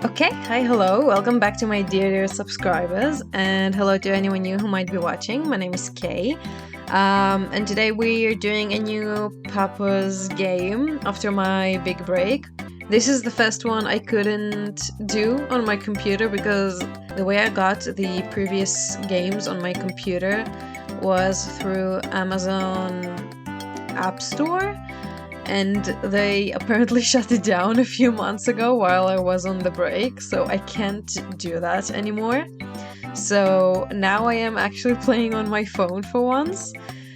Okay, hi, hello, welcome back to my dear subscribers, and hello to anyone new who might be watching. My name is Kay, and today we are doing a new Papa's game after my big break. This is the first one I couldn't do on my computer because the way I got the previous games on my computer was through Amazon App Store. And they apparently shut it down a few months ago while I was on the break, so I can't do that anymore. So now I am actually playing on my phone for once,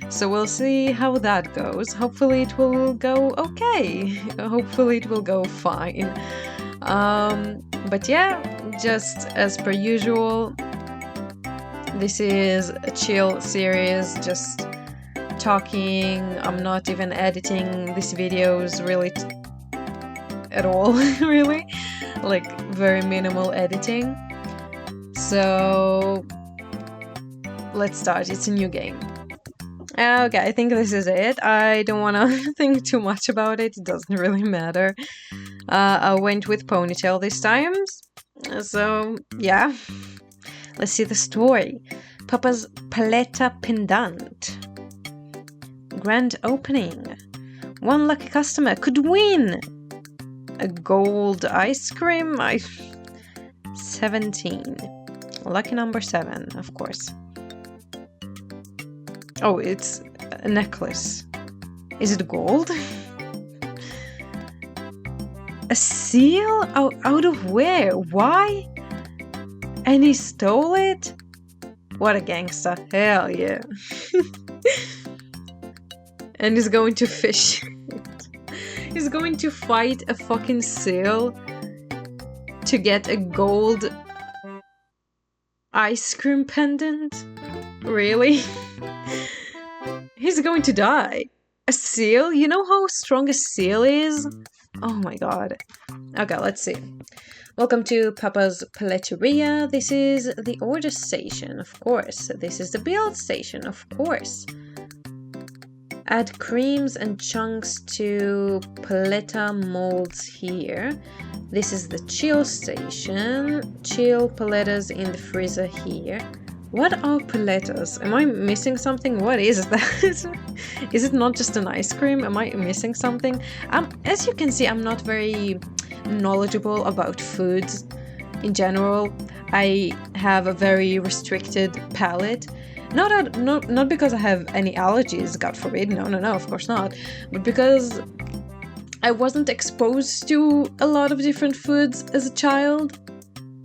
so we'll see how that goes. Hopefully it will go okay. Hopefully it will go fine. But yeah, just as per usual, this is a chill series, just talking. I'm not even editing these videos really at all, really, like very minimal editing. So let's start. It's a new game. Okay, I think this is it. I don't want to think too much about it. It doesn't really matter. I went with Ponytail this time. So yeah, let's see the story. Papa's Paleta Pendant. Grand opening. One lucky customer could win a gold ice cream. 17. Lucky number 7, of course. Oh, it's a necklace. Is it gold? A seal? Out of where? Why? And he stole it? What a gangster. Hell yeah. And he's going to fish it. He's going to fight a fucking seal to get a gold ice cream pendant? Really? He's going to die. A seal? You know how strong a seal is? Oh my god. Okay, let's see. Welcome to Papa's Paleteria. This is the order station, of course. This is the build station, of course. Add creams and chunks to paleta molds here. This is the chill station. Chill paletas in the freezer here. What are paletas? Am I missing something? What is that? Is it not just an ice cream? Am I missing something? As you can see, I'm not very knowledgeable about foods in general. I have a very restricted palate. Not because I have any allergies, God forbid, no, of course not, but because I wasn't exposed to a lot of different foods as a child,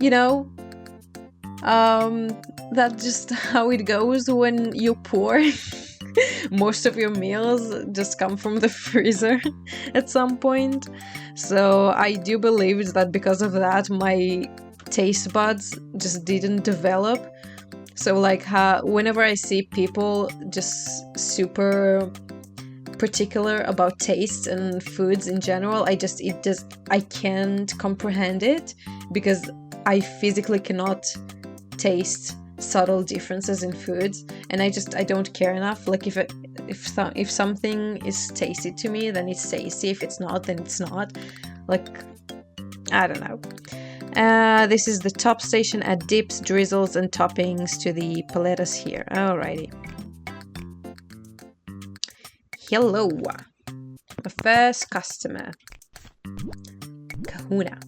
you know? That's just how it goes when you're poor. Most of your meals just come from the freezer at some point. So I do believe that because of that, my taste buds just didn't develop. So like whenever I see people just super particular about taste and foods in general, I can't comprehend it because I physically cannot taste subtle differences in foods, and I don't care enough. Like if something is tasty to me, then it's tasty. If it's not, then it's not. Like, I don't know. This is the top station. Add dips, drizzles, and toppings to the paletas here. Alrighty. Hello. The first customer. Kahuna.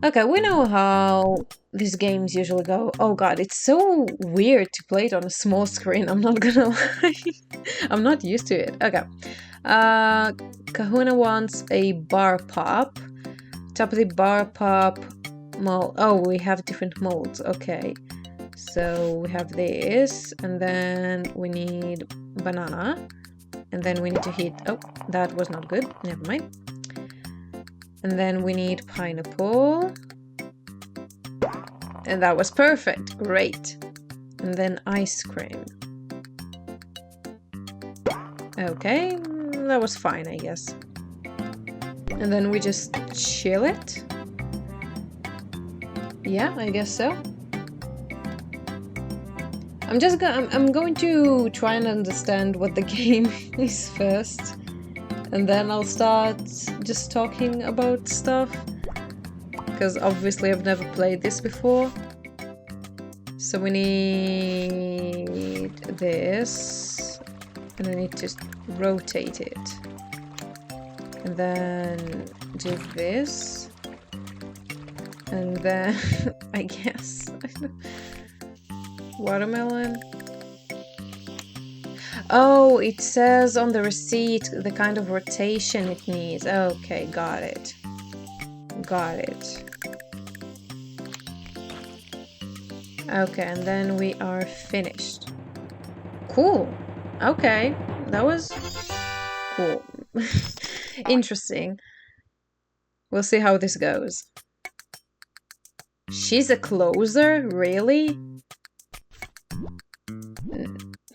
Okay, we know how these games usually go. Oh god, it's so weird to play it on a small screen. I'm not gonna lie. I'm not used to it. Okay. Kahuna wants a bar pop. Top of the bar pop mold. Oh, we have different molds. Okay. So we have this, and then we need banana. And then we need to heat. Oh, that was not good. Never mind. And then we need pineapple. And that was perfect. Great. And then ice cream. Okay, that was fine, I guess. And then we just chill it. Yeah, I guess so. I'm going to try and understand what the game is first, and then I'll start just talking about stuff. because obviously I've never played this before. So we need this, and I need to rotate it, and then do this, and then I guess watermelon. Oh, it says on the receipt the kind of rotation it needs. Okay, got it. Got it. Okay, and then we are finished. Cool. Okay, that was cool. Interesting. We'll see how this goes. She's a closer? Really?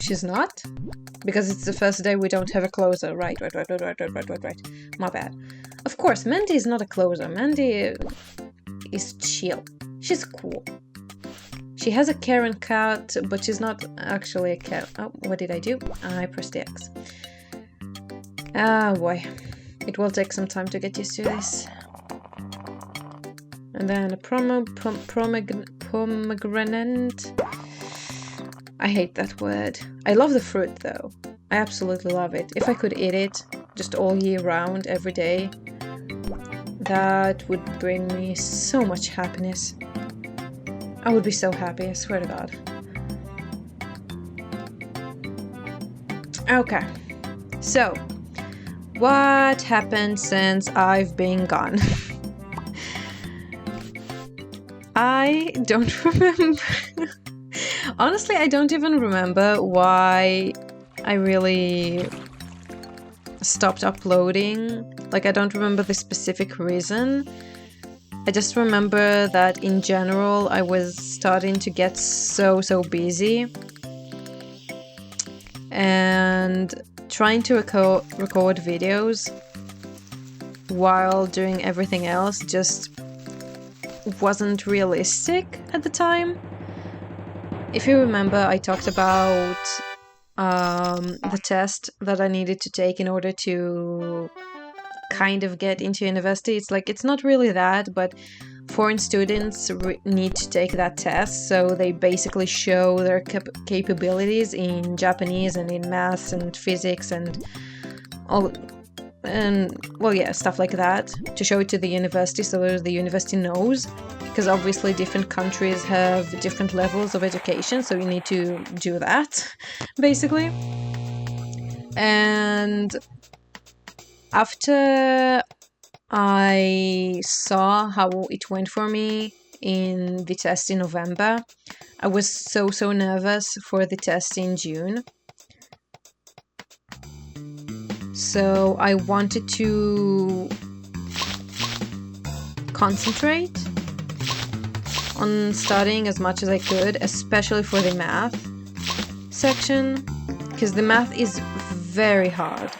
She's not? Because it's the first day we don't have a closer. Right. My bad. Of course, Mandy is not a closer. Mandy is chill. She's cool. She has a Karen cat, but she's not actually a cat. Oh, what did I do? I pressed the X. Ah, boy. It will take some time to get used to this. And then a pomegranate. I hate that word. I love the fruit, though. I absolutely love it. If I could eat it just all year round, every day, that would bring me so much happiness. I would be so happy, I swear to God. Okay, so what happened since I've been gone? I don't remember. Honestly, I don't even remember why I really stopped uploading. Like, I don't remember the specific reason. I just remember that in general I was starting to get so busy, and trying to record videos while doing everything else just wasn't realistic at the time. If you remember, I talked about the test that I needed to take in order to kind of get into university. It's like, it's not really that, but foreign students need to take that test, so they basically show their capabilities in Japanese and in maths and physics and all, and well, yeah, stuff like that, to show it to the university so the university knows, because obviously different countries have different levels of education, so you need to do that basically. And after I saw how it went for me in the test in November, I was so nervous for the test in June. So I wanted to concentrate on studying as much as I could, especially for the math section, because the math is very hard.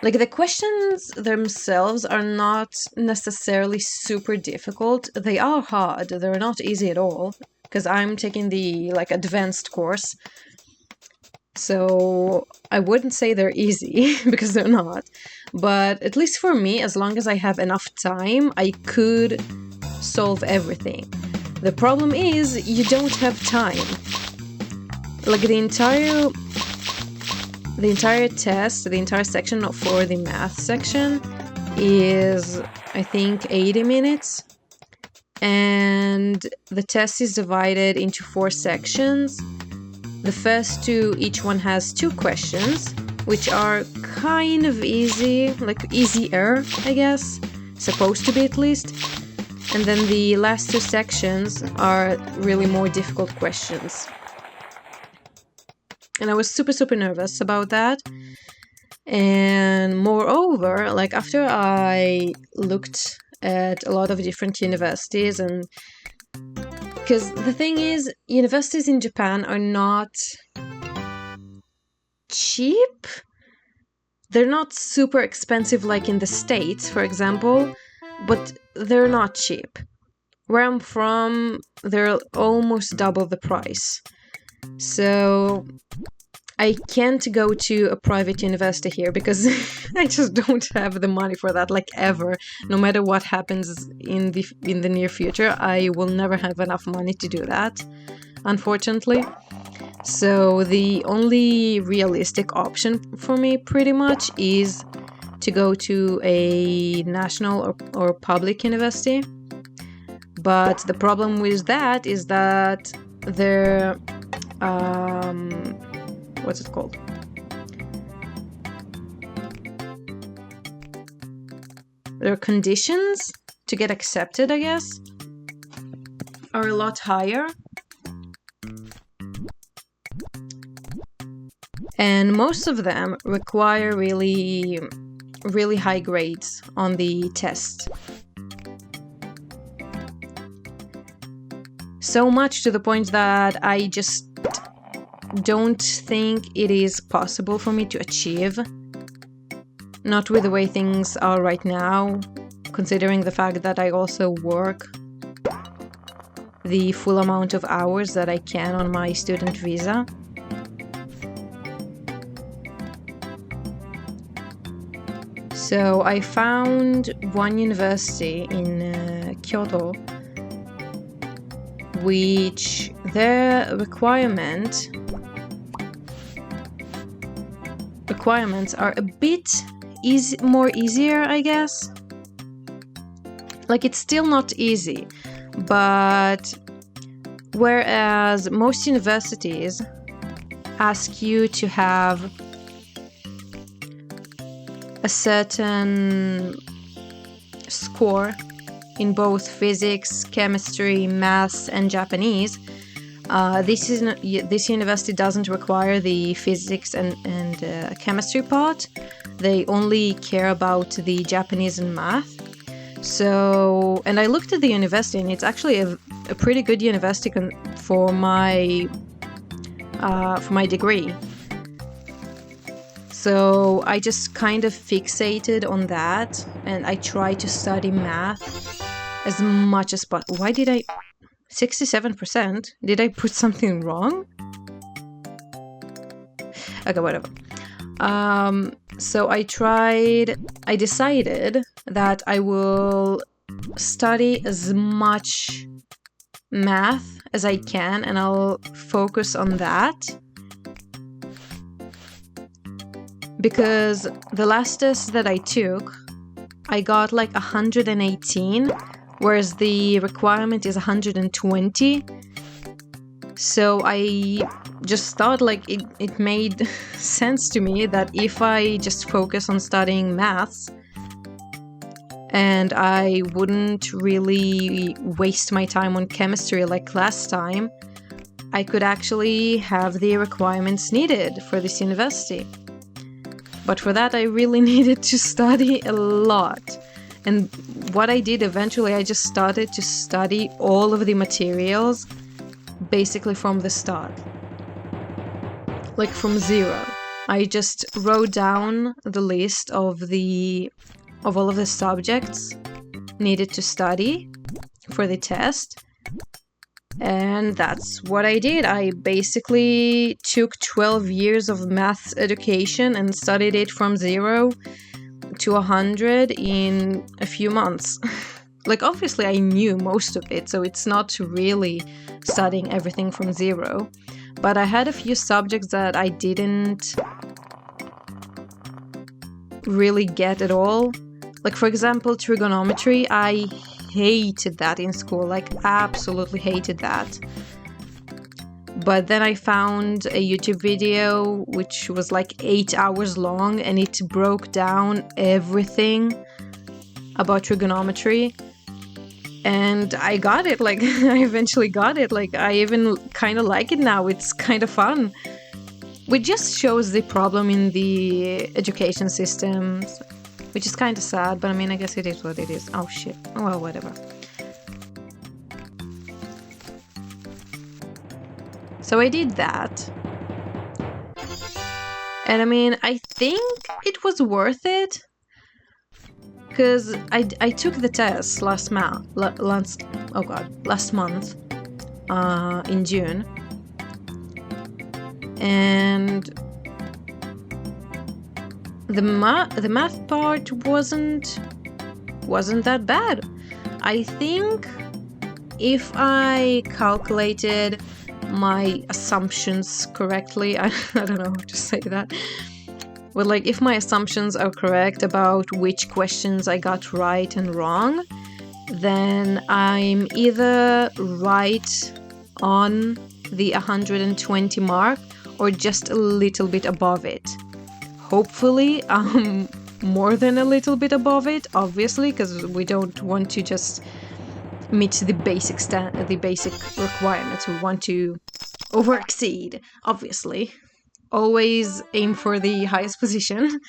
Like, the questions themselves are not necessarily super difficult. They are hard. They're not easy at all, because I'm taking the, like, advanced course. So I wouldn't say they're easy, because they're not. But at least for me, as long as I have enough time, I could solve everything. The problem is, you don't have time. Like, the entire test, the entire section for the math section is, I think, 80 minutes. And the test is divided into 4 sections. The first 2, each one has 2 questions, which are kind of easy, like easier, I guess. Supposed to be, at least. And then the last 2 sections are really more difficult questions. And I was super nervous about that. And moreover, like, after I looked at a lot of different universities, and because the thing is, universities in Japan are not cheap. They're not super expensive like in the States, for example, but they're not cheap. Where I'm from, they're almost double the price. So I can't go to a private university here because I just don't have the money for that, like ever. No matter what happens in the near future, I will never have enough money to do that, unfortunately. So the only realistic option for me pretty much is to go to a national or public university. But the problem with that is that their what's it called? Their conditions to get accepted, I guess, are a lot higher. And most of them require really, really high grades on the test. So much to the point that I just don't think it is possible for me to achieve. Not with the way things are right now, considering the fact that I also work the full amount of hours that I can on my student visa. So I found one university in Kyoto, which their requirements are a bit more easier, I guess. Like, it's still not easy, but whereas most universities ask you to have a certain score in both physics, chemistry, maths, and Japanese, this university doesn't require the physics and chemistry part. They only care about the Japanese and math. So, and I looked at the university, and it's actually a pretty good university for my degree. So I just kind of fixated on that, and I tried to study math as much as possible. Why did I... 67%? Did I put something wrong? Okay, whatever. So I decided that I will study as much math as I can, and I'll focus on that. Because the last test that I took, I got like 118, whereas the requirement is 120. So I just thought like it made sense to me that if I just focus on studying maths, and I wouldn't really waste my time on chemistry like last time, I could actually have the requirements needed for this university. But for that, I really needed to study a lot. And what I did eventually, I just started to study all of the materials basically from the start. Like from zero. I just wrote down the list of all of the subjects needed to study for the test. And that's what I did. I basically took 12 years of maths education and studied it from 0 to 100 in a few months. Like, obviously I knew most of it, so it's not really studying everything from 0. But I had a few subjects that I didn't really get at all. Like, for example, trigonometry. I hated that in school, like absolutely hated that. But then I found a YouTube video which was like 8 hours long, and it broke down everything about trigonometry. And I got it, like I eventually got it, like I even kind of like it now. It's kind of fun. Which just shows the problem in the education systems, which is kind of sad, but I mean, I guess it is what it is. Oh shit. Well, whatever. So I did that. And I mean, I think it was worth it. Because I took the test last month, in June. And the math part wasn't that bad. I think if I calculated my assumptions correctly, I don't know how to say that, but like if my assumptions are correct about which questions I got right and wrong, then I'm either right on the 120 mark or just a little bit above it. Hopefully more than a little bit above it, obviously, because we don't want to just meet the basic requirements. We want to overexceed, obviously. Always aim for the highest position.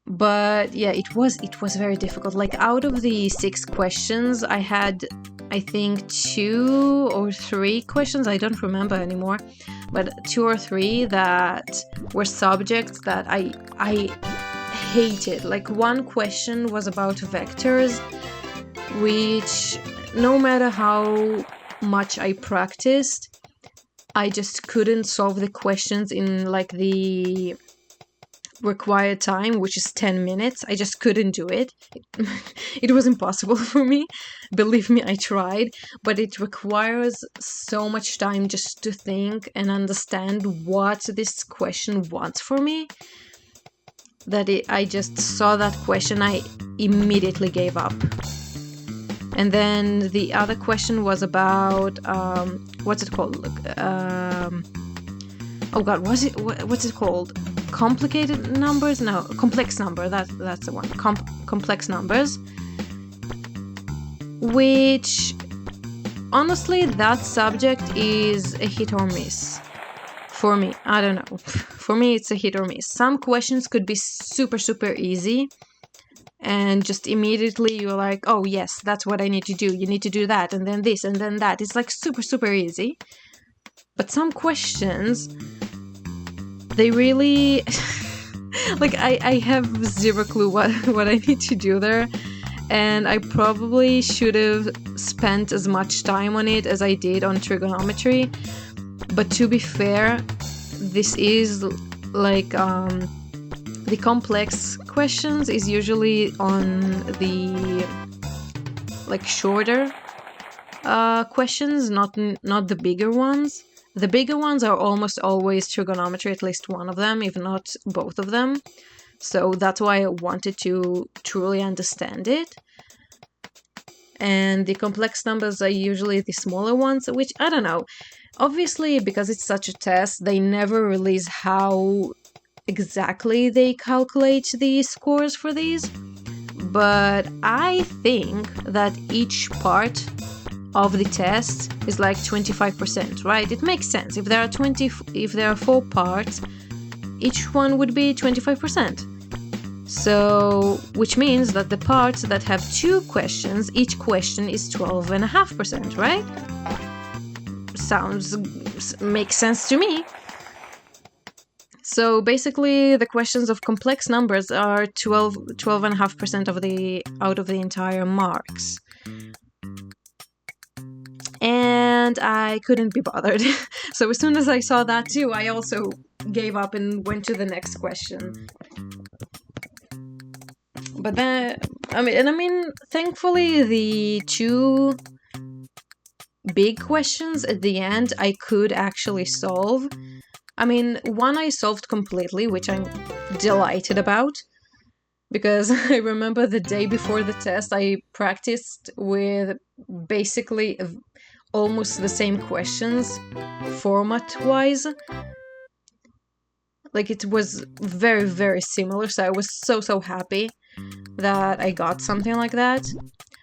But yeah, it was very difficult. Like, out of the 6 questions, I had, I think, 2 or 3 questions, I don't remember anymore, but 2 or 3 that were subjects that I hated. Like, one question was about vectors, which no matter how much I practiced, I just couldn't solve the questions in like the required time, which is 10 minutes. I just couldn't do it. It was impossible for me. Believe me, I tried, but it requires so much time just to think and understand what this question wants for me that I just saw that question, I immediately gave up. And then the other question was about what's it called? Oh god, what's it called? Complicated numbers? No, complex number. That's the one. Complex numbers. Which, honestly, that subject is a hit or miss. For me, I don't know. For me, it's a hit or miss. Some questions could be super, super easy, and just immediately you're like, oh yes, that's what I need to do. You need to do that, and then this, and then that. It's like super, super easy. But some questions, they really like I have zero clue what I need to do there, and I probably should have spent as much time on it as I did on trigonometry. But to be fair, this is like the complex questions is usually on the like shorter questions, not the bigger ones. The bigger ones are almost always trigonometry, at least one of them, if not both of them. So that's why I wanted to truly understand it. And the complex numbers are usually the smaller ones, which, I don't know. Obviously, because it's such a test, they never release how exactly they calculate the scores for these. But I think that each part of the test is like 25%, right? It makes sense. If there are 4 parts, each one would be 25%. So, which means that the parts that have 2 questions, each question is 12.5%, right? Makes sense to me. So basically, the questions of complex numbers are 12.5% out of the entire marks. And I couldn't be bothered. So as soon as I saw that too, I also gave up and went to the next question. But then, I mean, thankfully, the 2 big questions at the end I could actually solve. I mean, one I solved completely, which I'm delighted about, because I remember the day before the test I practiced with basically almost the same questions format-wise. Like, it was very, very similar, so I was so happy that I got something like that.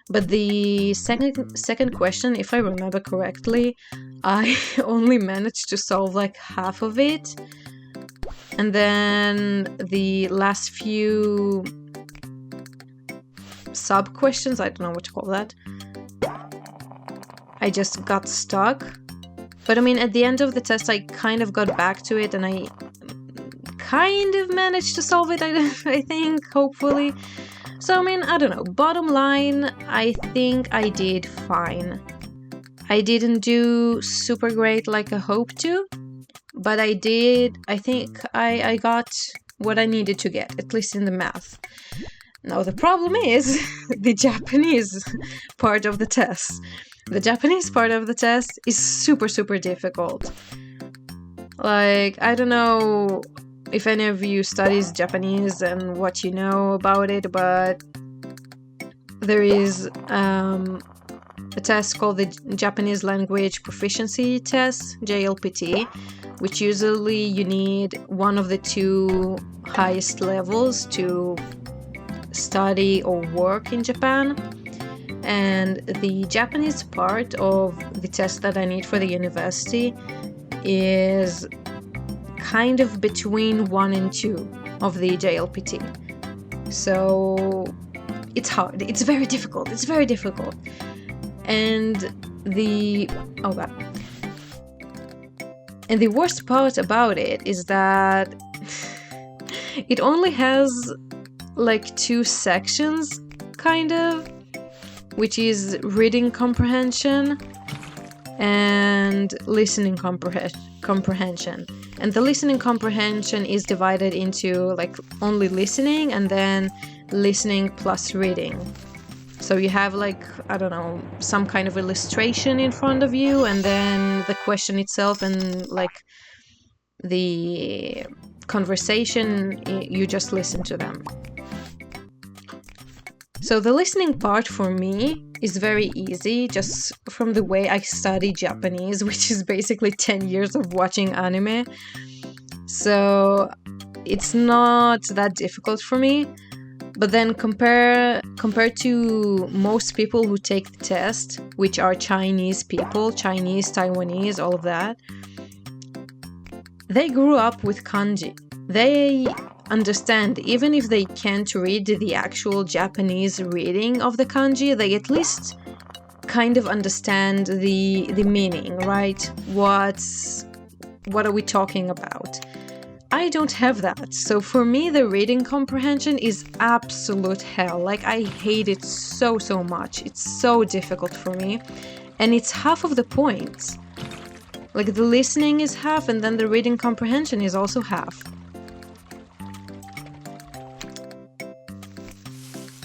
But the second question, if I remember correctly, I only managed to solve like half of it. And then the last few sub-questions, I don't know what to call that, I just got stuck. But I mean, at the end of the test, I kind of got back to it and I kind of managed to solve it, I think, hopefully. So, I mean, I don't know. Bottom line, I think I did fine. I didn't do super great like I hoped to, but I think I got what I needed to get, at least in the math. Now the problem is the Japanese part of the test. The Japanese part of the test is super, super difficult. Like, I don't know if any of you studies Japanese and what you know about it, but there is a test called the Japanese Language Proficiency Test, JLPT, which usually you need one of the two highest levels to study or work in Japan. And the Japanese part of the test that I need for the university is kind of between 1 and 2 of the JLPT. So it's hard. It's very difficult. It's very difficult. And the worst part about it is that it only has like 2 sections, kind of, which is reading comprehension and listening comprehension. And the listening comprehension is divided into like only listening and then listening plus reading. So you have like, I don't know, some kind of illustration in front of you, and then the question itself and like the conversation, you just listen to them. So the listening part for me is very easy, just from the way I study Japanese, which is basically 10 years of watching anime. So it's not that difficult for me. But then compared to most people who take the test, which are Chinese people, Chinese, Taiwanese, all of that, they grew up with kanji. They understand, even if they can't read the actual Japanese reading of the kanji, they at least kind of understand the meaning, right? What are we talking about? I don't have that. So for me, the reading comprehension is absolute hell. Like, I hate it so much. It's so difficult for me. And it's half of the points. Like, the listening is half, and then the reading comprehension is also half.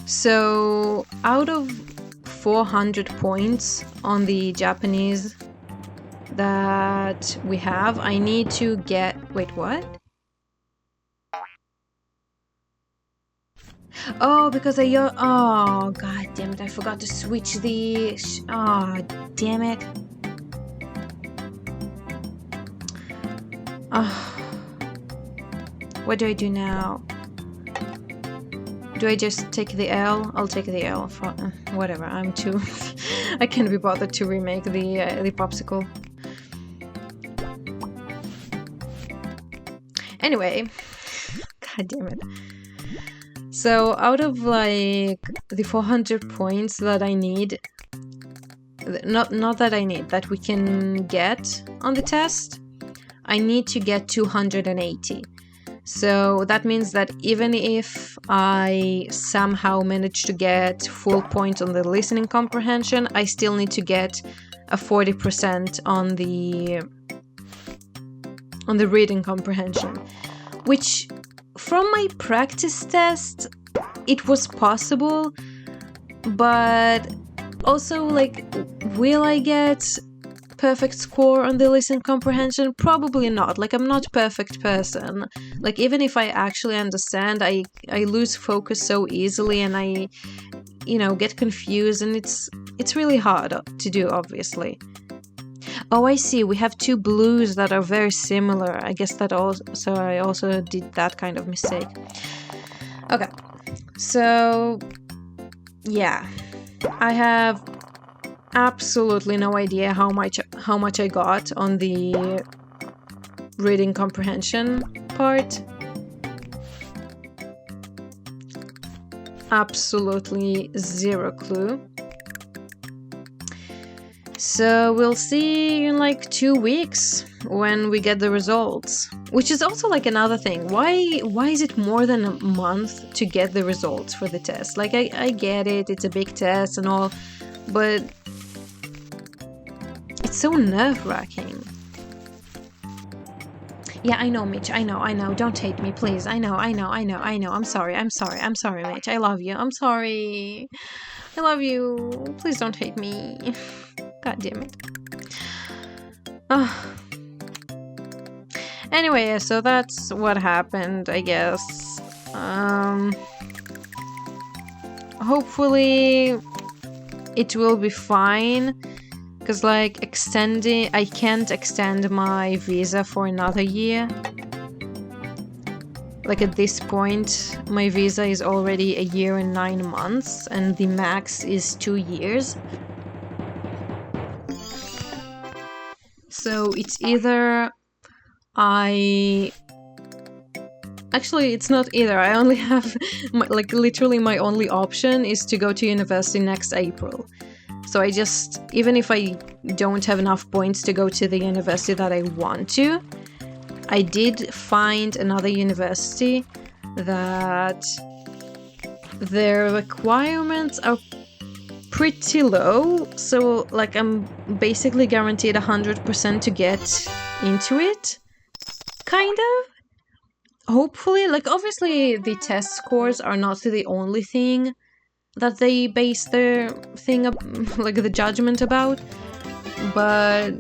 So out of 400 points on the Japanese that we have, I need to get... Wait, what? Oh, because oh, god damn it, I forgot to switch the... Oh, damn it. Oh. What do I do now? Do I just take the L? I'll take the L. For, whatever, I'm too... I can't be bothered to remake the popsicle. Anyway. God damn it. So out of like the 400 points that I need, not that I need, that we can get on the test, I need to get 280. So that means that even if I somehow manage to get full points on the listening comprehension, I still need to get a 40% on the reading comprehension, which from my practice test, it was possible, but also, like, will I get perfect score on the listening comprehension? Probably not. Like, I'm not a perfect person. Like, even if I actually understand, I lose focus so easily, and I, get confused, and it's really hard to do, obviously. Oh, I see. We have 2 blues that are very similar. I guess that also I also did that kind of mistake. Okay. So, yeah. I have absolutely no idea how much I got on the reading comprehension part. Absolutely zero clue. So we'll see in like 2 weeks when we get the results. Which is also like another thing. Why is it more than a month to get the results for the test? Like, I get it, it's a big test and all, but it's so nerve-wracking. Yeah, I know, Mitch. I know. Don't hate me, please. I know. I'm sorry, Mitch. I love you. I'm sorry. I love you. Please don't hate me. God damn it. Anyway, so that's what happened, I guess. Hopefully it will be fine. Because, like, I can't extend my visa for another year. Like, at this point, my visa is already a year and 9 months, and the max is 2 years. So it's either Actually, it's not either. I only have, literally my only option is to go to university next April. So even if I don't have enough points to go to the university that I want to, I did find another university that their requirements are pretty low. So, like, I'm basically guaranteed 100% to get into it. Kind of. Hopefully. Like, obviously, the test scores are not the only thing that they base their thing up, like the judgment about, but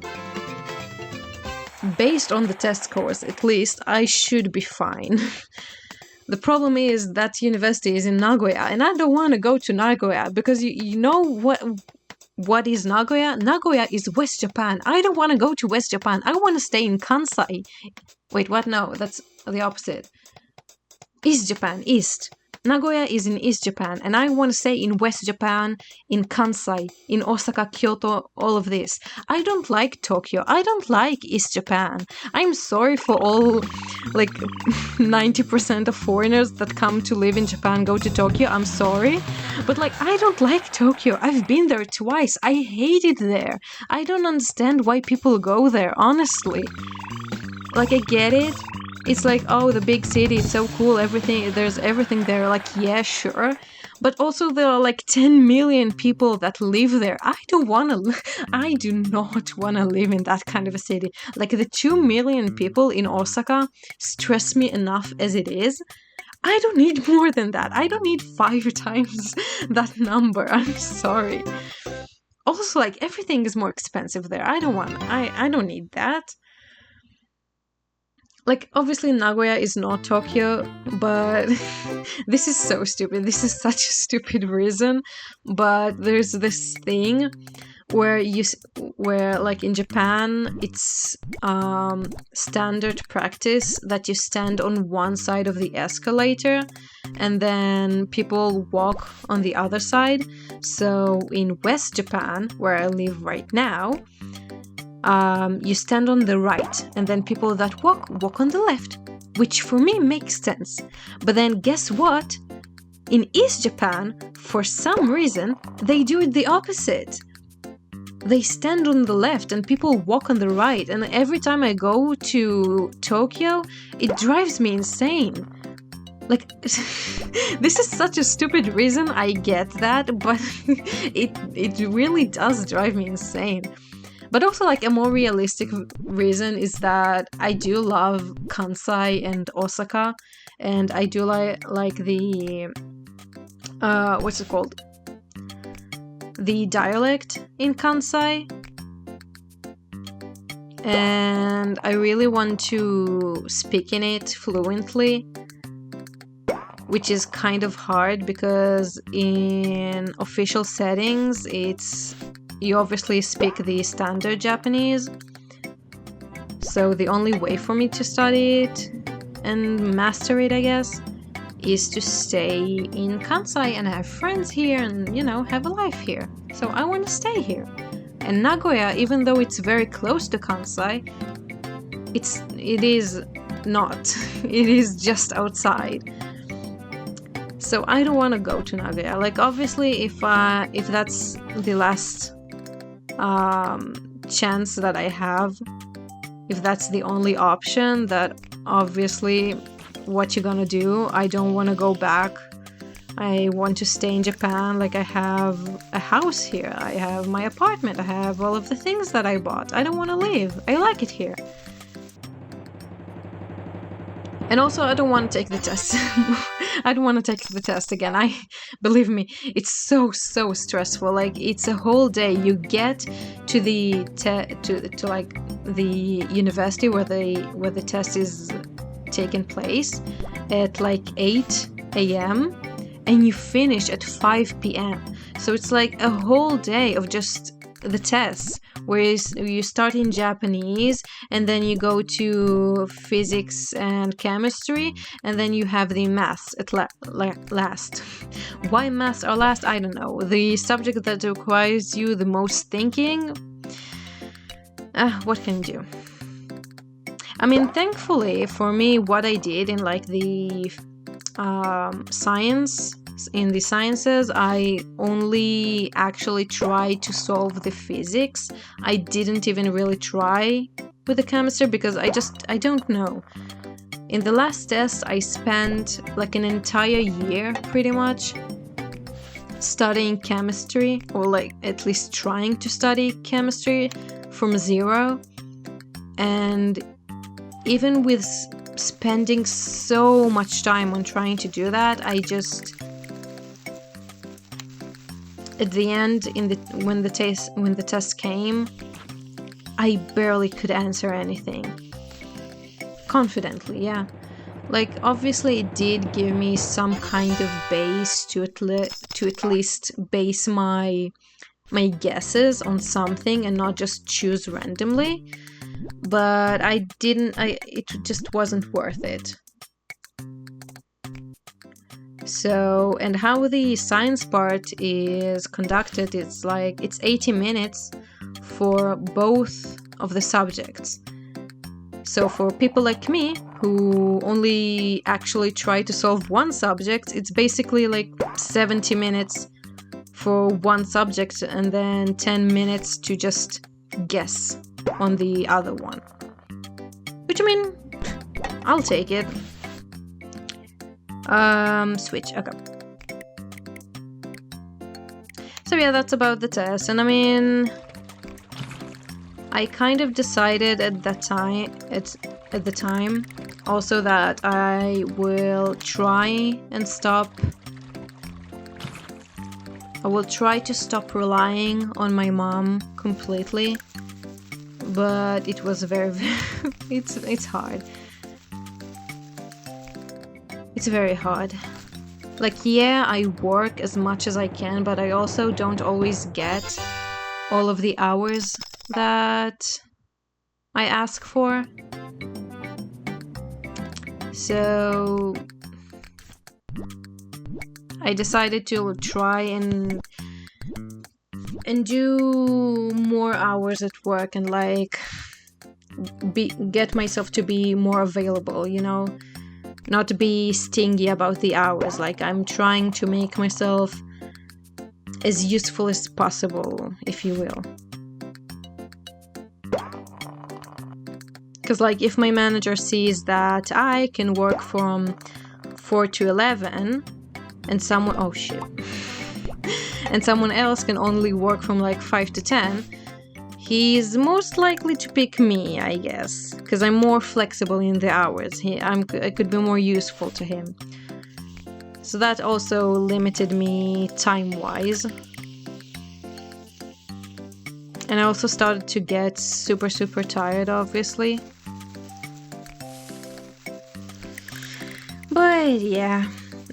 based on the test scores, at least, I should be fine. The problem is that university is in Nagoya, and I don't want to go to Nagoya because you know what is Nagoya? Nagoya is West Japan. I don't want to go to West Japan. I want to stay in Kansai. Wait, what? No, that's the opposite. East Japan, East. Nagoya is in East Japan, and I want to stay in West Japan, in Kansai, in Osaka, Kyoto, all of this. I don't like Tokyo. I don't like East Japan. I'm sorry for all, 90% of foreigners that come to live in Japan go to Tokyo. I'm sorry. But, I don't like Tokyo. I've been there twice. I hate it there. I don't understand why people go there, honestly. I get it. It's oh, the big city, it's so cool, there's everything there, yeah, sure. But also there are 10 million people that live there. I do not want to live in that kind of a city. The 2 million people in Osaka stress me enough as it is. I don't need more than that. I don't need 5 times that number. I'm sorry. Also, everything is more expensive there. I don't need that. Obviously Nagoya is not Tokyo, but this is so stupid. This is such a stupid reason. But there's this thing where in Japan, it's standard practice that you stand on one side of the escalator and then people walk on the other side. So in West Japan, where I live right now, you stand on the right, and then people that walk on the left, which for me makes sense. But then guess what? In East Japan, for some reason, they do it the opposite. They stand on the left and people walk on the right, and every time I go to Tokyo, it drives me insane. This is such a stupid reason, I get that, but it really does drive me insane. But also, a more realistic reason is that I do love Kansai and Osaka, and I do like the what's it called? The dialect in Kansai. And I really want to speak in it fluently, which is kind of hard because in official settings, you obviously speak the standard Japanese. So the only way for me to study it and master it, I guess, is to stay in Kansai and have friends here and, have a life here. So I want to stay here. And Nagoya, even though it's very close to Kansai, it is not. It is just outside. So I don't want to go to Nagoya. Obviously, if that's the last chance that I have, if that's the only option, that obviously what you're gonna do. I don't want to go back. I want to stay in Japan. I have a house here, I have my apartment, I have all of the things that I bought. I don't want to leave. I like it here. And also, I don't want to take the test. I don't want to take the test again. Believe me, it's so stressful. Like, it's a whole day. You get to the to like the university where the test is taking place at like 8 a.m. and you finish at 5 p.m. So it's like a whole day of just the tests, where you start in Japanese and then you go to physics and chemistry, and then you have the maths at last. Why maths are last? I don't know. The subject that requires you the most thinking. What can you do? I mean, thankfully for me, what I did in like the in the sciences, I only actually tried to solve the physics. I didn't even really try with the chemistry because I don't know. In the last test, I spent like an entire year pretty much studying chemistry, or like at least trying to study chemistry from zero. And even with spending so much time on trying to do that, at the end, when the test came, I barely could answer anything confidently. Yeah, like obviously it did give me some kind of base to at least base my guesses on something and not just choose randomly. But it just wasn't worth it. So, and how the science part is conducted, it's 80 minutes for both of the subjects. So for people like me, who only actually try to solve one subject, it's basically like 70 minutes for one subject and then 10 minutes to just guess on the other one. Which, I mean, I'll take it. Switch, okay. So yeah, that's about the test. And I mean, I kind of decided at the time also that I will try and stop. I will try to stop relying on my mom completely, but it was very it's hard. It's very hard. Like, yeah, I work as much as I can, but I also don't always get all of the hours that I ask for. So I decided to try and do more hours at work and like get myself to be more available, you know? Not to be stingy about the hours. Like, I'm trying to make myself as useful as possible, if you will. Because, like, if my manager sees that I can work from 4 to 11, and someone... Oh, shit. And someone else can only work from, like, 5 to 10... he's most likely to pick me, I guess, because I'm more flexible in the hours. I could be more useful to him. So that also limited me time-wise. And I also started to get super tired, obviously. But yeah,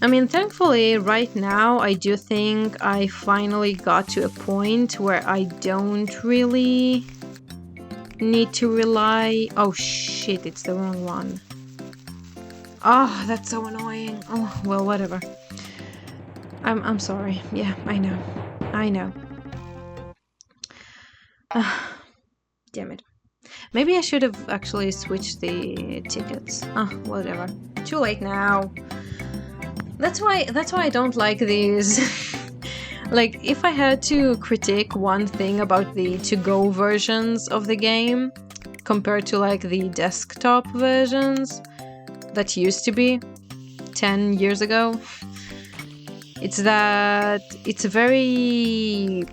I mean, thankfully, right now, I do think I finally got to a point where I don't really need to rely... Oh shit, it's the wrong one. Oh, that's so annoying. Oh, well, whatever. I'm sorry. Yeah, I know. Damn it. Maybe I should have actually switched the tickets. Whatever. Too late now. That's why I don't like these. Like, if I had to critique one thing about the to-go versions of the game compared to like the desktop versions that used to be 10 years ago, it's that it's very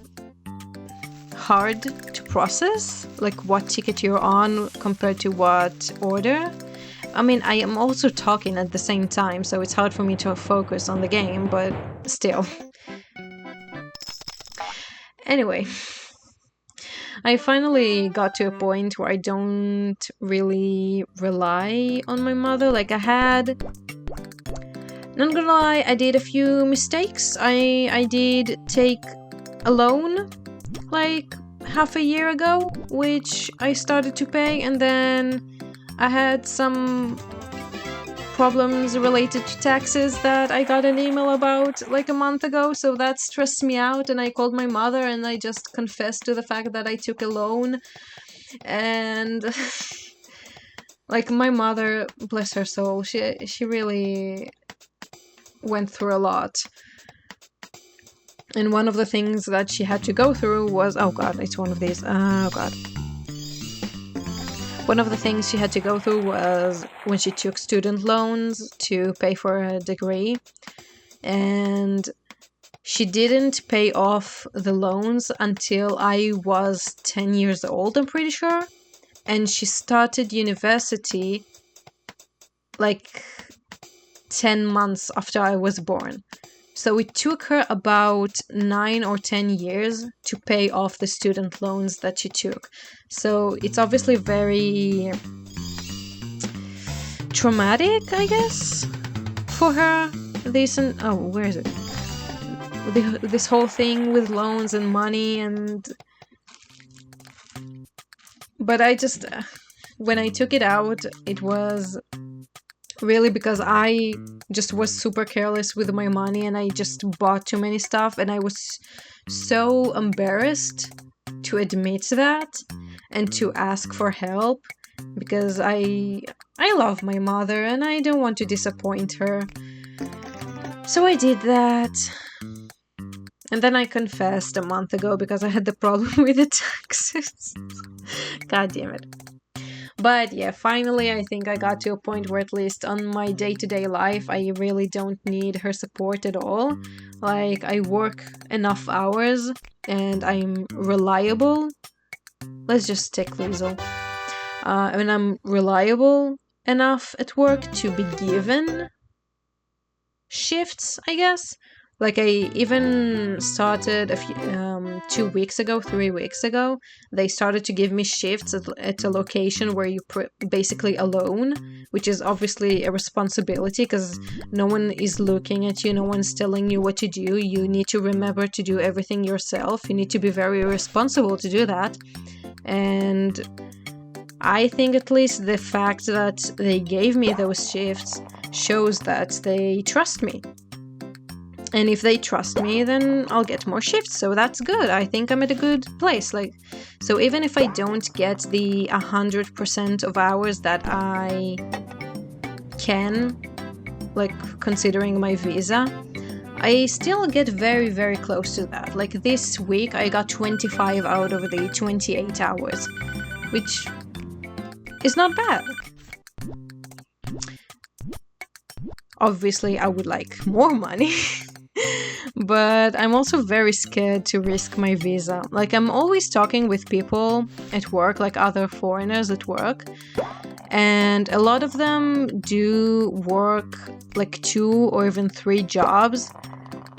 hard to process, like what ticket you're on compared to what order. I mean, I am also talking at the same time, so it's hard for me to focus on the game, but still. Anyway, I finally got to a point where I don't really rely on my mother. Like, not gonna lie, I did a few mistakes. I did take a loan, like, half a year ago, which I started to pay, and then I had some problems related to taxes that I got an email about like a month ago, so that stressed me out, and I called my mother and I just confessed to the fact that I took a loan. And like, my mother, bless her soul, she really went through a lot. And one of the things that she had to go through was, oh god, it's one of these. Oh god. One of the things she had to go through was when she took student loans to pay for a degree. And she didn't pay off the loans until I was 10 years old, I'm pretty sure. And she started university like 10 months after I was born. So it took her about 9 or 10 years to pay off the student loans that she took. So it's obviously very traumatic, I guess, for her. Where is it? This whole thing with loans and money But I just, when I took it out, it was really because I just was super careless with my money and I just bought too many stuff, and I was so embarrassed to admit that and to ask for help because I love my mother and I don't want to disappoint her. So I did that. And then I confessed a month ago because I had the problem with the taxes. God damn it. But yeah, finally I think I got to a point where at least on my day-to-day life I really don't need her support at all. Like, I work enough hours and I'm reliable. Let's just take Liesel. And I'm reliable enough at work to be given shifts, I guess. Like, I even started 3 weeks ago, they started to give me shifts at a location where you're basically alone, which is obviously a responsibility because no one is looking at you, no one's telling you what to do. You need to remember to do everything yourself. You need to be very responsible to do that. And I think at least the fact that they gave me those shifts shows that they trust me. And if they trust me, then I'll get more shifts, so that's good. I think I'm at a good place. Like, so even if I don't get the 100% of hours that I can, like, considering my visa, I still get very, very close to that. Like, this week I got 25 out of the 28 hours, which is not bad. Obviously, I would like more money. But I'm also very scared to risk my visa. Like, I'm always talking with people at work, like other foreigners at work, and a lot of them do work like 2 or even 3 jobs.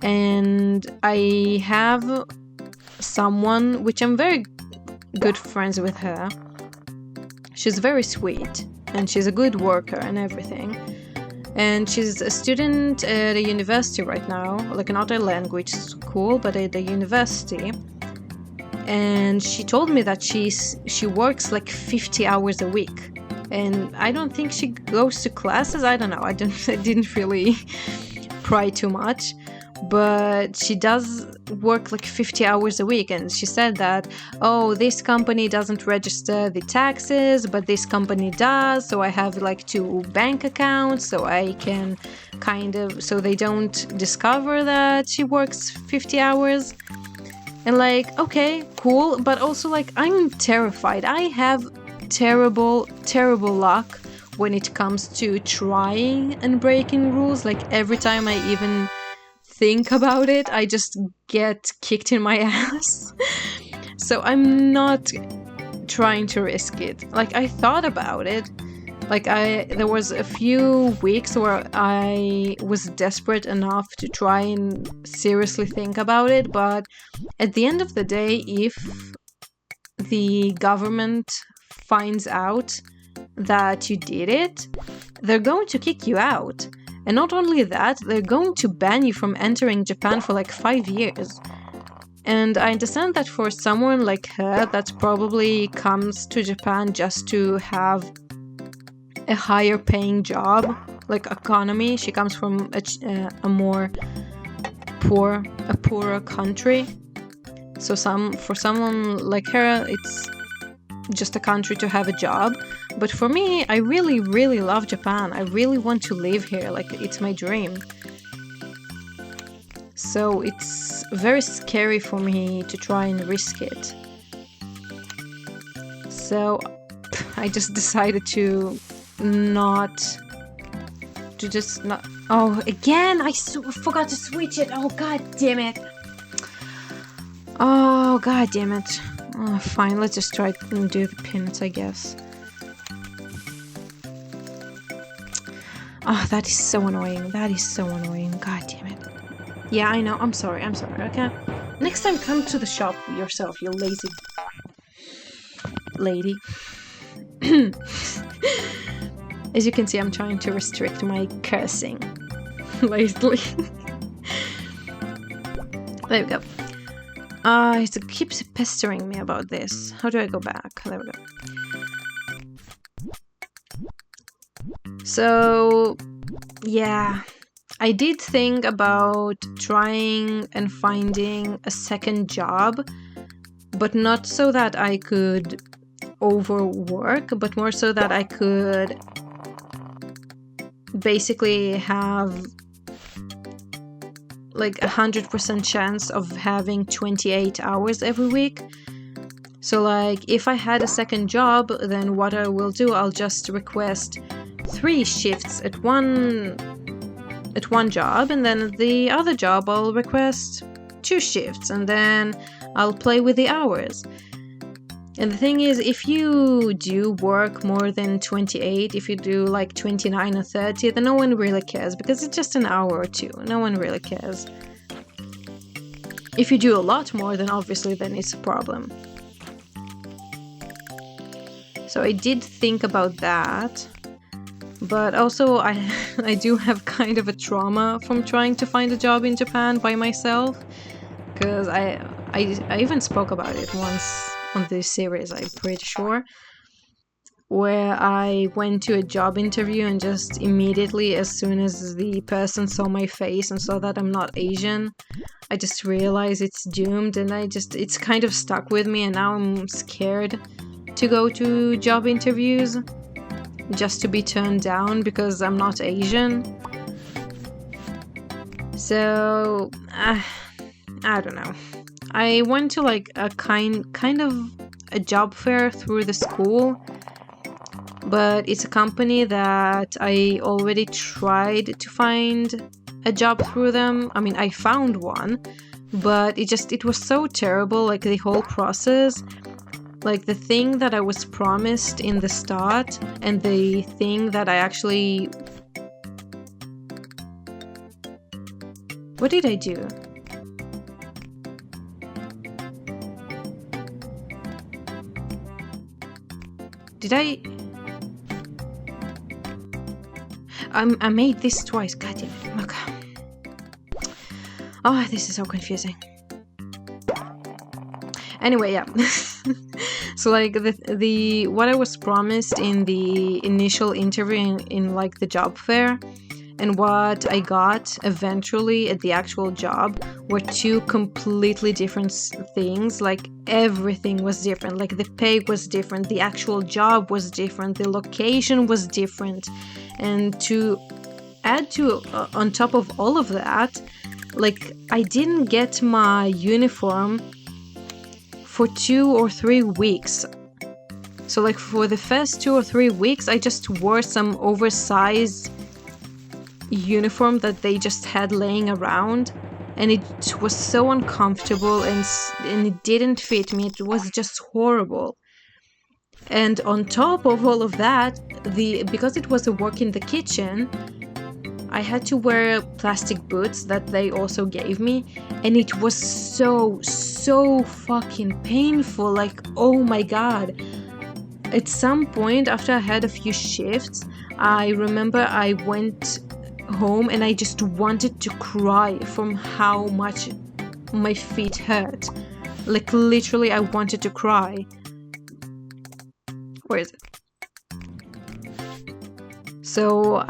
And I have someone, which I'm very good friends with her. She's very sweet and she's a good worker and everything. And she's a student at a university right now, like not a language school, but at a university. And she told me that she works like 50 hours a week. And I don't think she goes to classes. I don't know. I didn't really pry too much. But she does work like 50 hours a week, and she said that, oh, this company doesn't register the taxes, but this company does, so I have like 2 bank accounts, so I can so they don't discover that she works 50 hours. And like, okay, cool, but also like, I'm terrified. I have terrible luck when it comes to trying and breaking rules. Like, every time I even think about it, I just get kicked in my ass. So I'm not trying to risk it. Like, I thought about it, Like there was a few weeks where I was desperate enough to try and seriously think about it, but at the end of the day, if the government finds out that you did it, they're going to kick you out. And not only that, they're going to ban you from entering Japan for like 5 years. And I understand that for someone like her that probably comes to Japan just to have a higher paying job, like economy, she comes from a more poorer country. So for someone like her, it's just a country to have a job. But for me, I really, really love Japan. I really want to live here. Like, it's my dream. So it's very scary for me to try and risk it. So I just decided to just not. Oh, again, I forgot to switch it. Oh, god damn it. Oh, god damn it. Oh, fine, let's just try and do the pins, I guess. Oh, that is so annoying. That is so annoying. God damn it. Yeah, I know. I'm sorry, okay? Next time, come to the shop yourself, you lazy lady. As you can see, I'm trying to restrict my cursing lately. There we go. It keeps pestering me about this. How do I go back? There we go. So, yeah. I did think about trying and finding a second job, but not so that I could overwork, but more so that I could basically have like 100% chance of having 28 hours every week. So like if I had a second job, then what I will do, I'll just request 3 shifts at one job, and then the other job I'll request 2 shifts, and then I'll play with the hours. And the thing is, if you do work more than 28, if you do like 29 or 30, then no one really cares, because it's just an hour or 2. No one really cares. If you do a lot more, then obviously then it's a problem. So I did think about that. But also I do have kind of a trauma from trying to find a job in Japan by myself. Because I even spoke about it once on this series, I'm pretty sure, where I went to a job interview and just immediately, as soon as the person saw my face and saw that I'm not Asian, I just realized it's doomed, and it's kind of stuck with me, and now I'm scared to go to job interviews just to be turned down because I'm not Asian. So I don't know. I went to like a kind of a job fair through the school, but it's a company that I already tried to find a job through them. I mean, I found one, but it was so terrible, like the whole process. Like the thing that I was promised in the start and the thing that I actually... What did I do? Did I made this twice. God damn it. Okay. Oh, this is so confusing. Anyway, yeah. So like the what I was promised in the initial interview in like the job fair and what I got eventually at the actual job were 2 completely different things. Like everything was different. Like the pay was different, the actual job was different, the location was different. And to add to on top of all of that, like I didn't get my uniform for 2 or 3 weeks. So like for the first 2 or 3 weeks, I just wore some oversized uniform that they just had laying around, and it was so uncomfortable and it didn't fit me. It was just horrible. And on top of all of that, because it was a work in the kitchen, I had to wear plastic boots that they also gave me, and it was so fucking painful. Like, oh my god. At some point, after I had a few shifts, I remember I went home and I just wanted to cry from how much my feet hurt. Like, literally, I wanted to cry. Where is it? So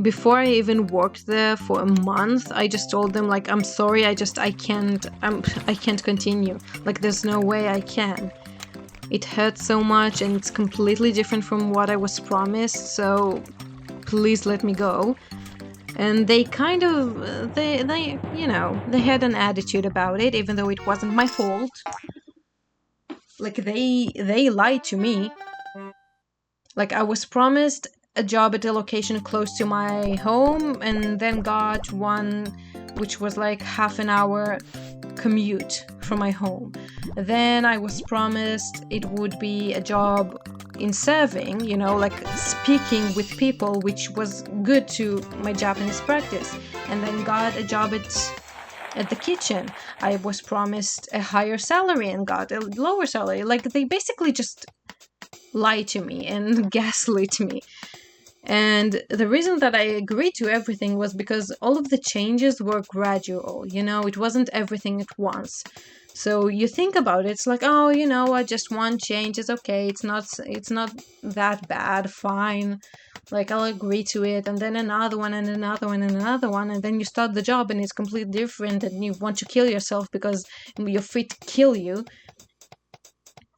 before I even worked there for a month, I just told them, like, I'm sorry, I can't continue. Like, there's no way I can. It hurts so much and it's completely different from what I was promised, so please let me go. And they kind of, they had an attitude about it, even though it wasn't my fault. Like, they lied to me. Like, I was promised a job at a location close to my home, and then got one which was like half an hour commute from my home. Then I was promised it would be a job in serving, like speaking with people, which was good to my Japanese practice, and then got a job at the kitchen. I was promised a higher salary and got a lower salary. Like, they basically just lied to me and gaslit me. And the reason that I agreed to everything was because all of the changes were gradual, it wasn't everything at once. So you think about it, it's like, oh, just one change is okay, it's not that bad, fine. Like, I'll agree to it, and then another one, and another one, and another one, and then you start the job and it's completely different, and you want to kill yourself because your feet kill you.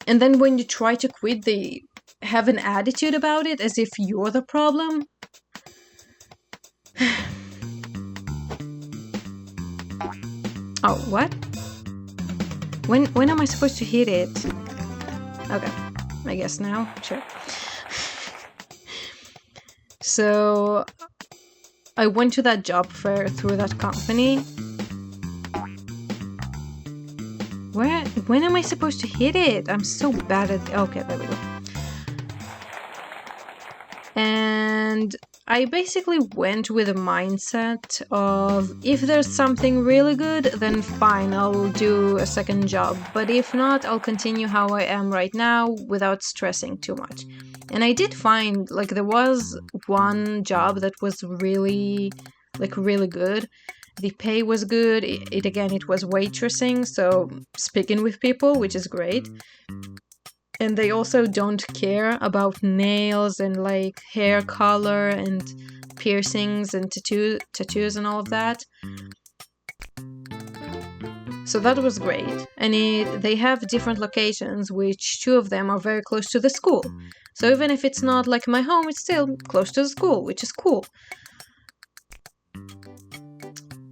And then when you try to quit, they have an attitude about it as if you're the problem. Oh, what? When am I supposed to hit it? Okay, I guess now. Sure. So I went to that job fair through that company. When am I supposed to hit it? I'm so bad at... Okay, there we go. And I basically went with a mindset of, if there's something really good, then fine, I'll do a second job. But if not, I'll continue how I am right now without stressing too much. And I did find, like, there was one job that was really good. The pay was good. It was waitressing, so speaking with people, which is great. And they also don't care about nails and, like, hair color and piercings and tattoos and all of that. So that was great. And they have different locations, which 2 of them are very close to the school. So even if it's not like my home, it's still close to the school, which is cool.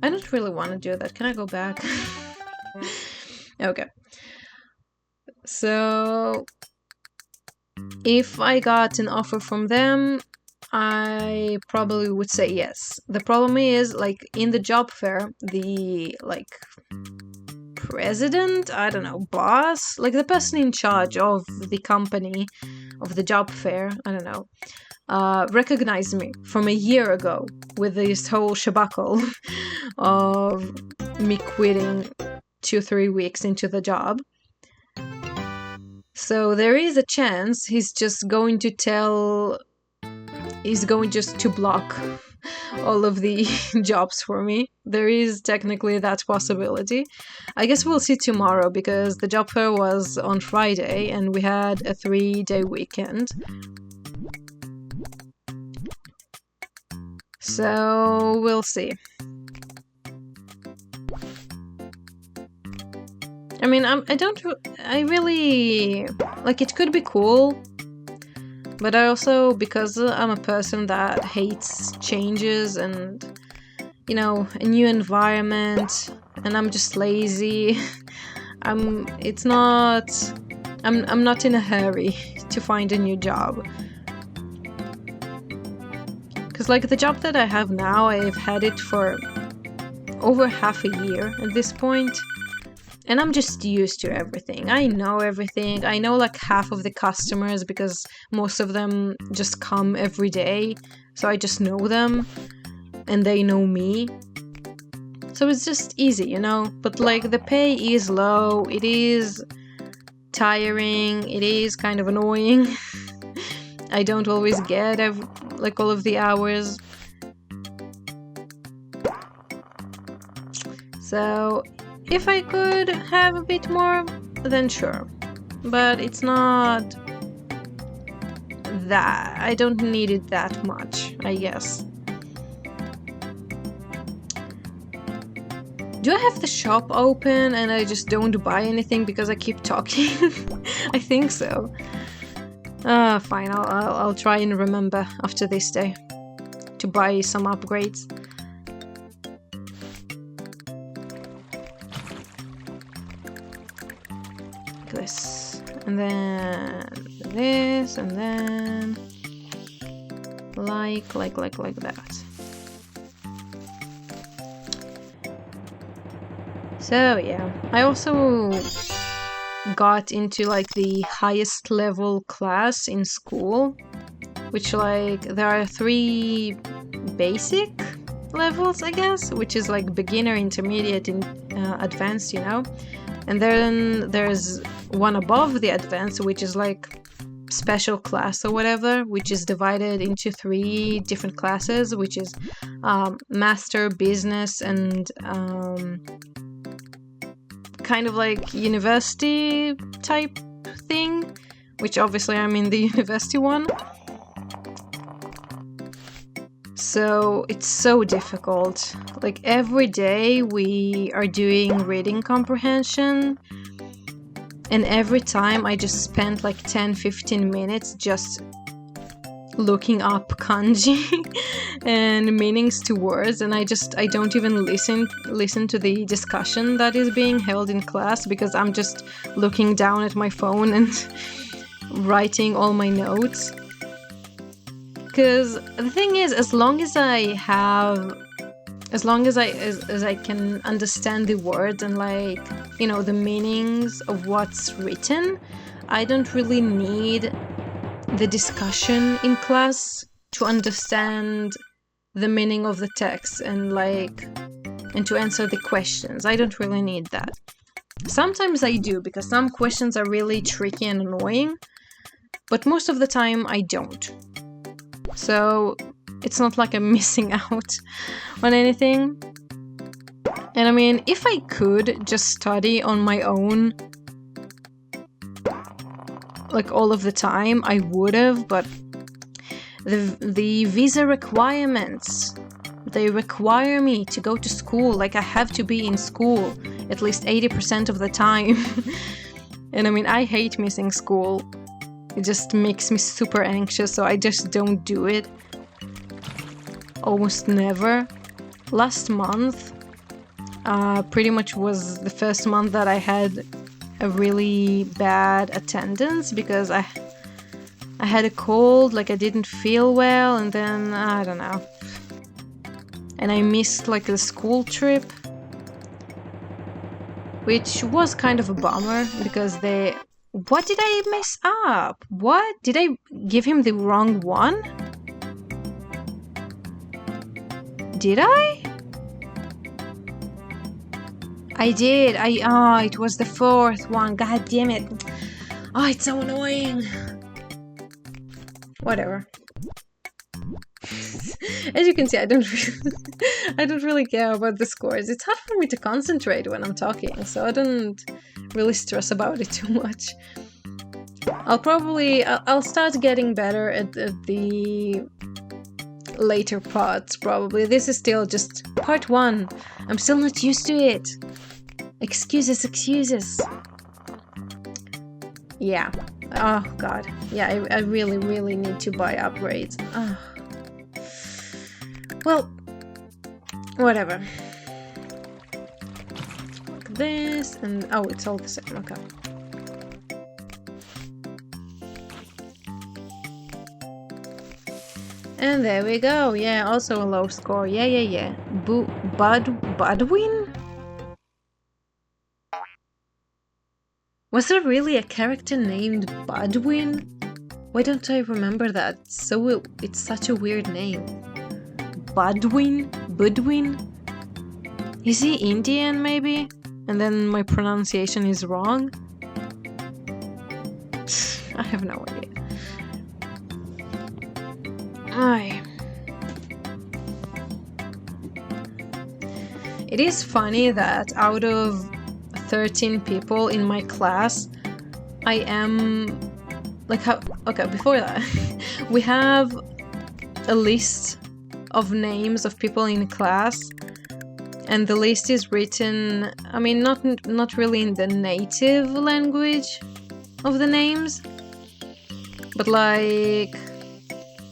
I don't really want to do that. Can I go back? Okay. So if I got an offer from them, I probably would say yes. The problem is, like, in the job fair, the, like, president, I don't know, boss, like the person in charge of the company, of the job fair, I don't know, recognized me from a year ago with this whole shabacle of me quitting 2-3 weeks into the job. So there is a chance he's going just to block all of the jobs for me. There is technically that possibility. I guess we'll see tomorrow, because the job fair was on Friday and we had a 3-day weekend. So we'll see. I mean, I really, like, it could be cool, but I also, because I'm a person that hates changes and, a new environment, and I'm just lazy, I'm not in a hurry to find a new job. Because, like, the job that I have now, I've had it for over half a year at this point. And I'm just used to everything. I know everything. I know like half of the customers because most of them just come every day. So I just know them and they know me. So it's just easy, you know? But like the pay is low, it is tiring, it is kind of annoying. I don't always get like all of the hours. So if I could have a bit more, then sure. But it's not that. I don't need it that much, I guess. Do I have the shop open and I just don't buy anything because I keep talking? I think so. Fine, I'll try and remember after this day to buy some upgrades. This, and then this, and then like that. So yeah, I also got into like the highest level class in school, which like there are 3 basic levels, I guess, which is like beginner, intermediate, and advanced, you know. And then there's one above the advanced, which is like special class or whatever, which is divided into 3 different classes, which is master, business, and kind of like university type thing, which obviously I'm in the university one. So it's so difficult. Like every day we are doing reading comprehension, and every time I just spent like 10-15 minutes just looking up kanji and meanings to words, and I don't even listen to the discussion that is being held in class because I'm just looking down at my phone and writing all my notes. Because the thing is, as long as I can understand the words and like, you know, the meanings of what's written, I don't really need the discussion in class to understand the meaning of the text and to answer the questions. I don't really need that. Sometimes I do, because some questions are really tricky and annoying, but most of the time I don't. So it's not like I'm missing out on anything. And I mean, if I could just study on my own like all of the time, I would have, but the visa requirements, they require me to go to school. Like I have to be in school at least 80% of the time. And I mean, I hate missing school. It just makes me super anxious, so I just don't do it. Almost never. Last month pretty much was the first month that I had a really bad attendance because I had a cold, like I didn't feel well, and then I don't know. And I missed like the school trip, which was kind of a bummer because what did I mess up? What? Did I give him the wrong one? Did I? I did. It was the 4th one. God damn it. Oh, it's so annoying. Whatever. As you can see, I don't really care about the scores. It's hard for me to concentrate when I'm talking, so I don't really stress about it too much. I'll start getting better at the later parts, probably. This is still just part 1. I'm still not used to it. Excuses. Yeah. Oh god. Yeah, I really, really need to buy upgrades. Oh. Well, whatever. Like this, and oh, it's all the same. Okay. And there we go. Yeah, also a low score. Yeah. Budwin? Was there really a character named Budwin? Why don't I remember that? It's such a weird name. Budwin? Is he Indian, maybe? And then my pronunciation is wrong? I have no idea. Aye. It is funny that out of 13 people in my class, I am... Okay, before that, we have a list of names of people in class, and the list is written, I mean, not really in the native language of the names, but like,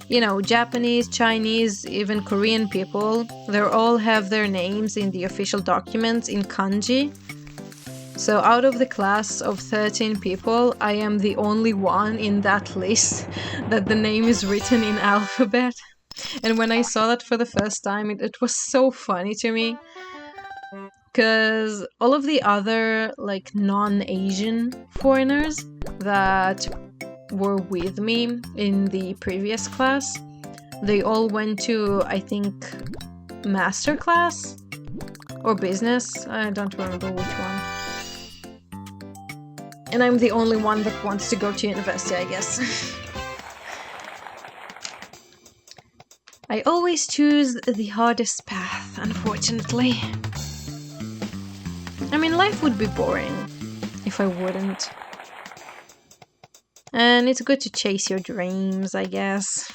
you know, Japanese, Chinese, even Korean people, they all have their names in the official documents in kanji. So out of the class of 13 people, I am the only one in that list that the name is written in alphabet. And when I saw that for the first time, it was so funny to me. Because all of the other, like, non-Asian foreigners that were with me in the previous class, they all went to, I think, master class or business. I don't remember which one. And I'm the only one that wants to go to university, I guess. I always choose the hardest path, unfortunately. I mean, life would be boring if I wouldn't. And it's good to chase your dreams, I guess.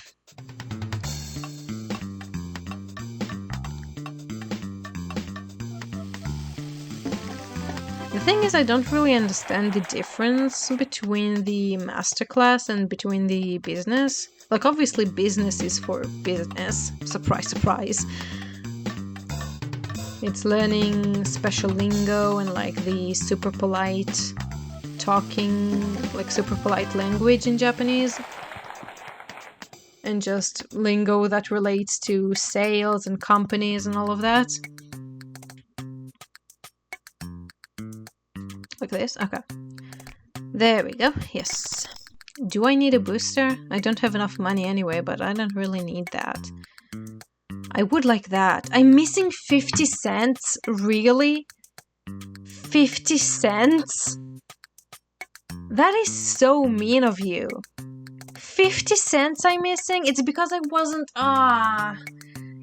The thing is, I don't really understand the difference between the masterclass and between the business. Like, obviously business is for business. Surprise, surprise. It's learning special lingo and like the super polite talking, like super polite language in Japanese. And just lingo that relates to sales and companies and all of that. Like this? Okay. There we go. Yes. Do I need a booster? I don't have enough money anyway, but I don't really need that. I would like that. I'm missing 50 cents? Really? 50 cents? That is so mean of you. 50 cents I'm missing? It's because I wasn't...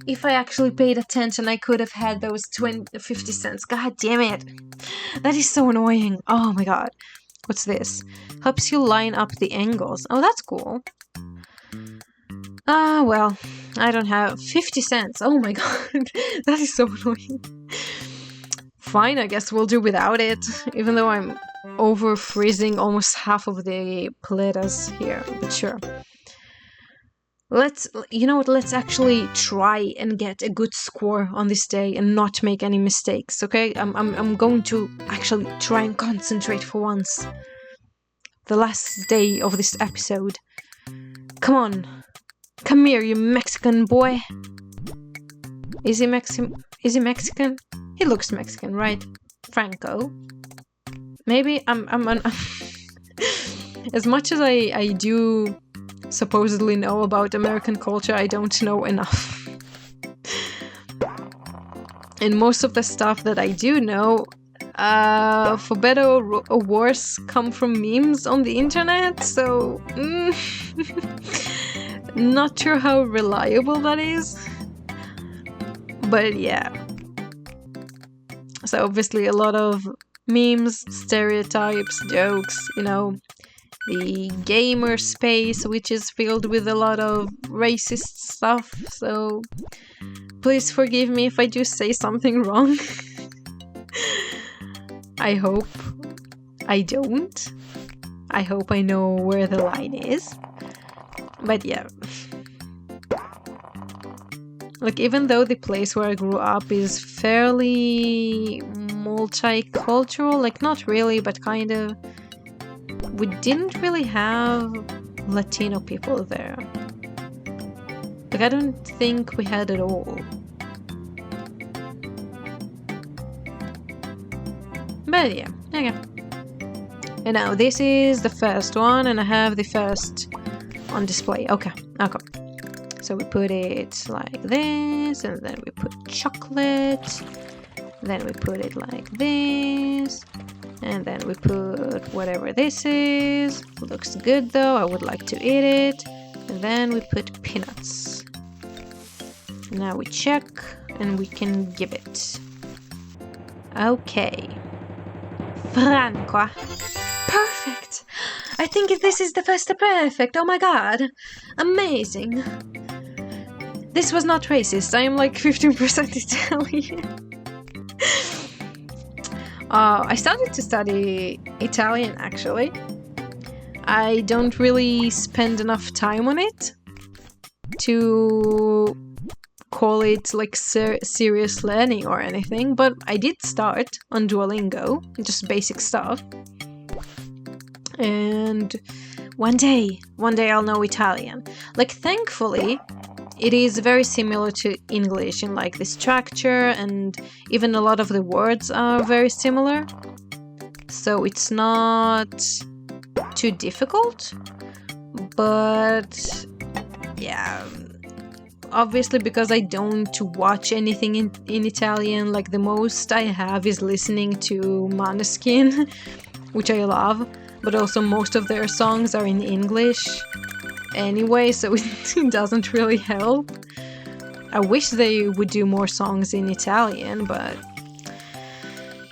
If I actually paid attention, I could have had those 50 cents. God damn it. That is so annoying. Oh my god. What's this? Helps you line up the angles. Oh, that's cool. Well, I don't have 50 cents. Oh my god. That is so annoying. Fine, I guess we'll do without it. Even though I'm over freezing almost half of the paletas here. But sure. You know what, let's actually try and get a good score on this day and not make any mistakes, okay? I'm going to actually try and concentrate for once. The last day of this episode. Come on. Come here, you Mexican boy. Is he Mexican? He looks Mexican, right? Franco. Maybe I'm as much as I do supposedly know about American culture, I don't know enough. And most of the stuff that I do know, for better or worse, come from memes on the internet, so... not sure how reliable that is. But yeah. So obviously a lot of memes, stereotypes, jokes, you know, the gamer space, which is filled with a lot of racist stuff, so please forgive me if I do say something wrong. I hope I don't. I hope I know where the line is. But yeah. Like, even though the place where I grew up is fairly multicultural, like not really, but kind of, we didn't really have Latino people there. Like, I don't think we had it all. But yeah, okay. And now this is the first one, and I have the first on display. Okay. So we put it like this, and then we put chocolate. Then we put it like this, and then we put whatever this is. Looks good though, I would like to eat it. And then we put peanuts. Now we check, and we can give it. Okay. Franco. Perfect! I think this is the first perfect. Oh my god. Amazing. This was not racist. I am like 15% Italian. I started to study Italian actually. I don't really spend enough time on it to call it like serious learning or anything, but I did start on Duolingo, just basic stuff. And one day I'll know Italian. Like, thankfully, it is very similar to English in like the structure, and even a lot of the words are very similar. So it's not too difficult, but yeah, obviously because I don't watch anything in Italian, like the most I have is listening to Måneskin, which I love, but also most of their songs are in English anyway, so it doesn't really help. I wish they would do more songs in Italian, but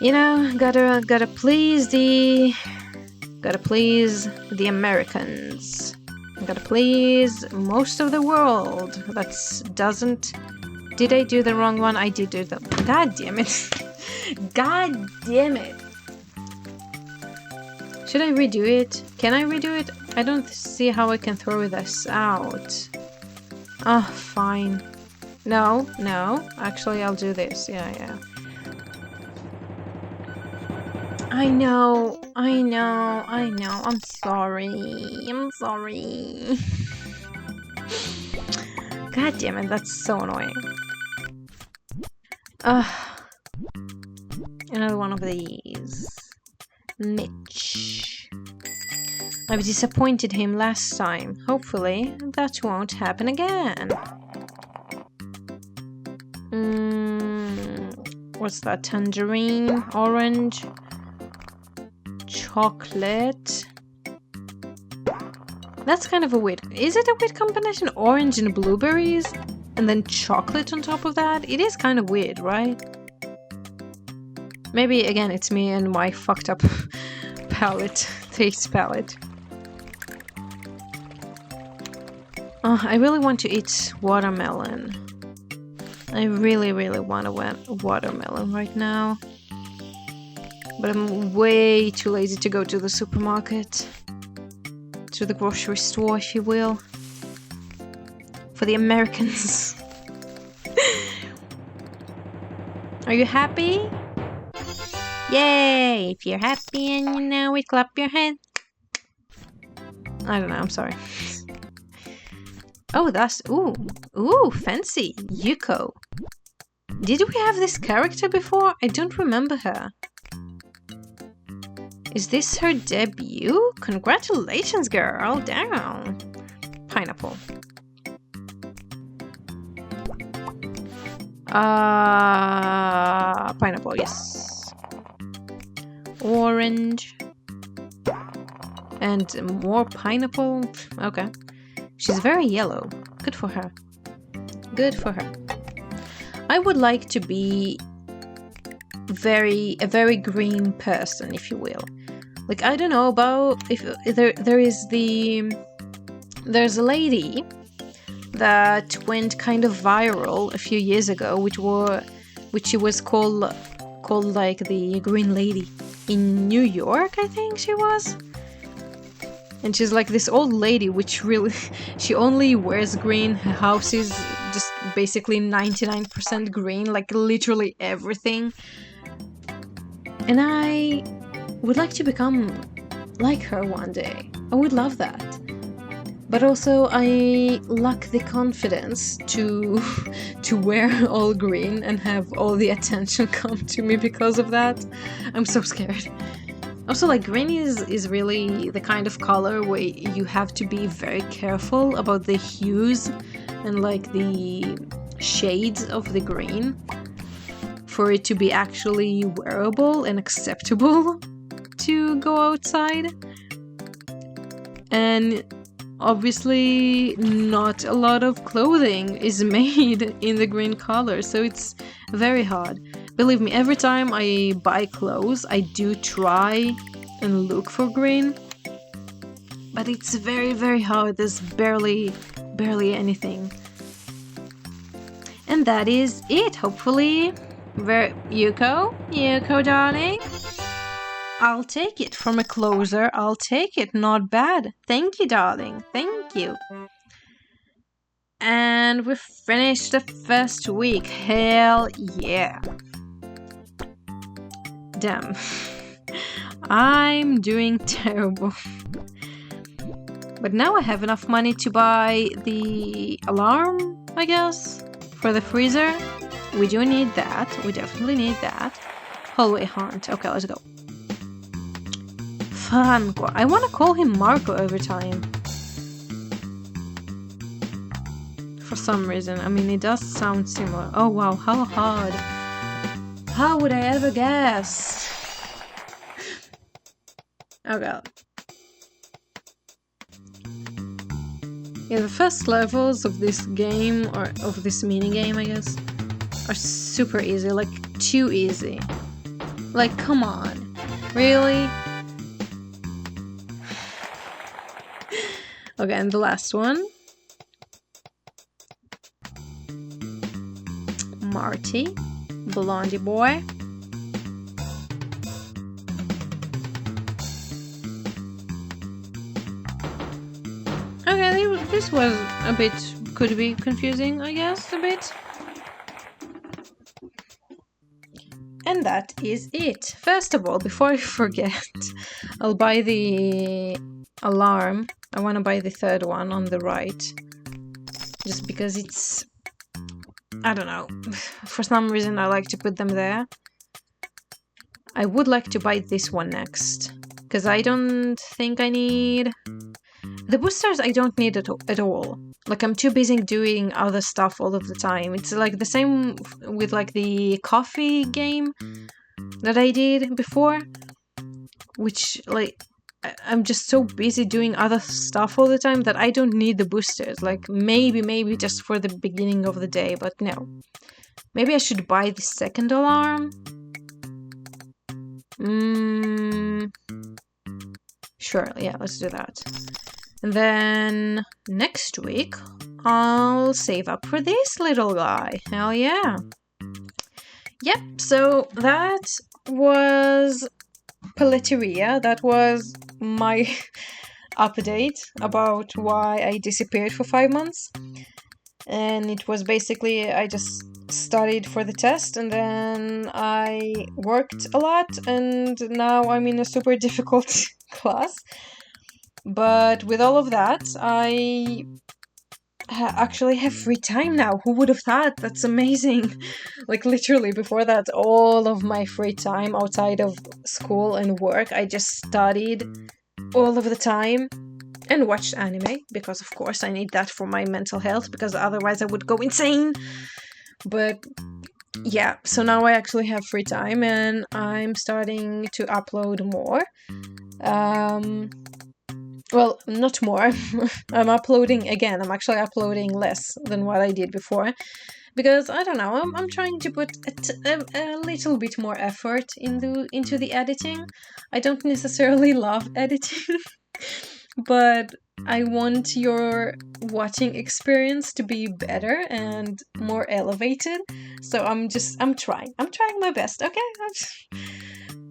you know, gotta please the Americans. Gotta please most of the world. Did I do the wrong one? I did do the... God damn it. God damn it. Should I redo it? Can I redo it? I don't see how I can throw this out. Oh, fine. No. Actually, I'll do this. Yeah. I know. I'm sorry. God damn it, that's so annoying. Another one of these. Mitch. I've disappointed him last time. Hopefully, that won't happen again. What's that? Tangerine? Orange? Chocolate. That's kind of a weird... Is it a weird combination? Orange and blueberries? And then chocolate on top of that? It is kind of weird, right? Maybe, again, it's me and my fucked up taste palette. Oh, I really want to eat watermelon. I really want a watermelon right now. But I'm way too lazy to go to the supermarket. To the grocery store, if you will. For the Americans. Are you happy? Yay! If you're happy and you know it, clap your hand. I don't know, I'm sorry. Oh, that's... Ooh, fancy. Yuko. Did we have this character before? I don't remember her. Is this her debut? Congratulations, girl. Damn. Pineapple. Pineapple, yes. Orange. And more pineapple. Okay. She's very yellow. Good for her. Good for her. I would like to be a very green person, if you will. Like, I don't know about if there's a lady that went kind of viral a few years ago, which she was called like the Green Lady in New York, I think she was. And she's like this old lady, which really, she only wears green. Her house is just basically 99% green, like literally everything. And I would like to become like her one day. I would love that. But also I lack the confidence to wear all green and have all the attention come to me because of that. I'm so scared. Also, like, green is really the kind of color where you have to be very careful about the hues and like the shades of the green for it to be actually wearable and acceptable to go outside. And obviously not a lot of clothing is made in the green color, so it's very hard. Believe me, every time I buy clothes, I do try and look for green, but it's very, very hard. There's barely anything. And that is it, hopefully. Yuko, darling? I'll take it from a closer. I'll take it. Not bad. Thank you, darling. Thank you. And we finished the first week. Hell yeah. Damn. I'm doing terrible. But now I have enough money to buy the alarm, I guess, for the freezer. We do need that. We definitely need that. Hallway hunt. Okay, let's go. Franco. I want to call him Marco every time. For some reason. I mean, it does sound similar. Oh wow, how hard. How would I ever guess? Oh god. Yeah, the first levels of this game, or of this minigame, I guess, are super easy. Like, too easy. Like, come on. Really? Okay, and the last one. Marty. Blondie boy. Okay, this was a bit, could be confusing, I guess, a bit. And that is it. First of all, before I forget, I'll buy the alarm. I want to buy the third one on the right. Just because it's... I don't know. For some reason I like to put them there. I would like to buy this one next. Because I don't think I need... The boosters I don't need at all. Like, I'm too busy doing other stuff all of the time. It's like the same with like the coffee game that I did before. Which, like, I'm just so busy doing other stuff all the time that I don't need the boosters. Like, maybe just for the beginning of the day, but no. Maybe I should buy the second alarm. Sure, yeah, let's do that. And then next week, I'll save up for this little guy. Hell yeah. Yep, so that was Paleteria. That was my update about why I disappeared for 5 months. And it was basically, I just studied for the test and then I worked a lot and now I'm in a super difficult class. But with all of that, I actually have free time now. Who would have thought? That's amazing. Like, literally, before that, all of my free time outside of school and work, I just studied all of the time and watched anime, because of course I need that for my mental health, because otherwise I would go insane. But yeah, so now I actually have free time and I'm starting to upload more. Well, not more. I'm uploading again. I'm actually uploading less than what I did before. Because, I don't know, I'm trying to put a little bit more effort into the editing. I don't necessarily love editing, but I want your watching experience to be better and more elevated. So I'm trying. I'm trying my best, okay?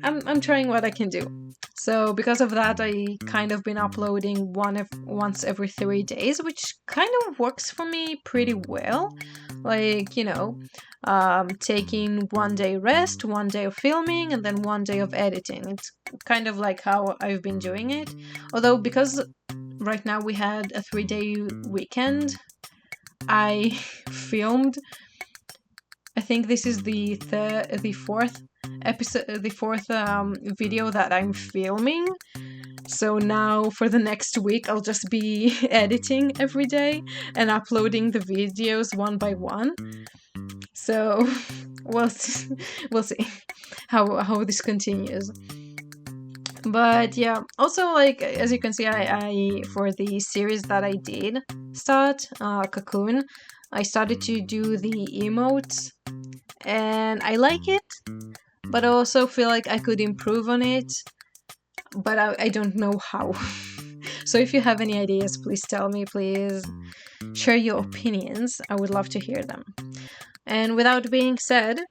I'm trying what I can do. So because of that, I kind of been uploading once every 3 days, which kind of works for me pretty well. Like, you know, taking 1 day rest, 1 day of filming, and then 1 day of editing. It's kind of like how I've been doing it. Although, because right now we had a 3-day weekend, I filmed, I think this is the fourth video that I'm filming. So now for the next week, I'll just be editing every day and uploading the videos one by one. So we'll see how this continues. But yeah, also, like, as you can see, I for the series that I did start, Cocoon, I started to do the emotes, and I like it, but I also feel like I could improve on it, but I don't know how. So if you have any ideas, please tell me, please share your opinions. I would love to hear them. And without being said,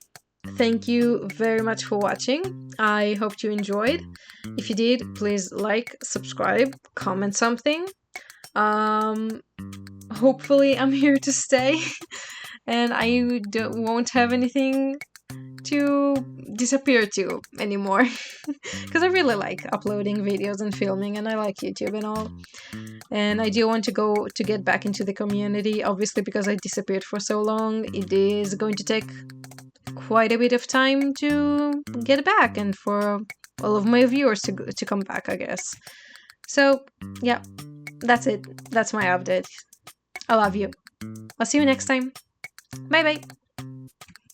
thank you very much for watching. I hope you enjoyed. If you did, please like, subscribe, comment something. Hopefully I'm here to stay and I won't have anything to disappear to anymore. Because I really like uploading videos and filming, and I like YouTube and all. And I do want to get back into the community, obviously, because I disappeared for so long. It is going to take quite a bit of time to get back, and for all of my viewers to come back, I guess. So yeah, that's it. That's my update. I love you. I'll see you next time. Bye bye.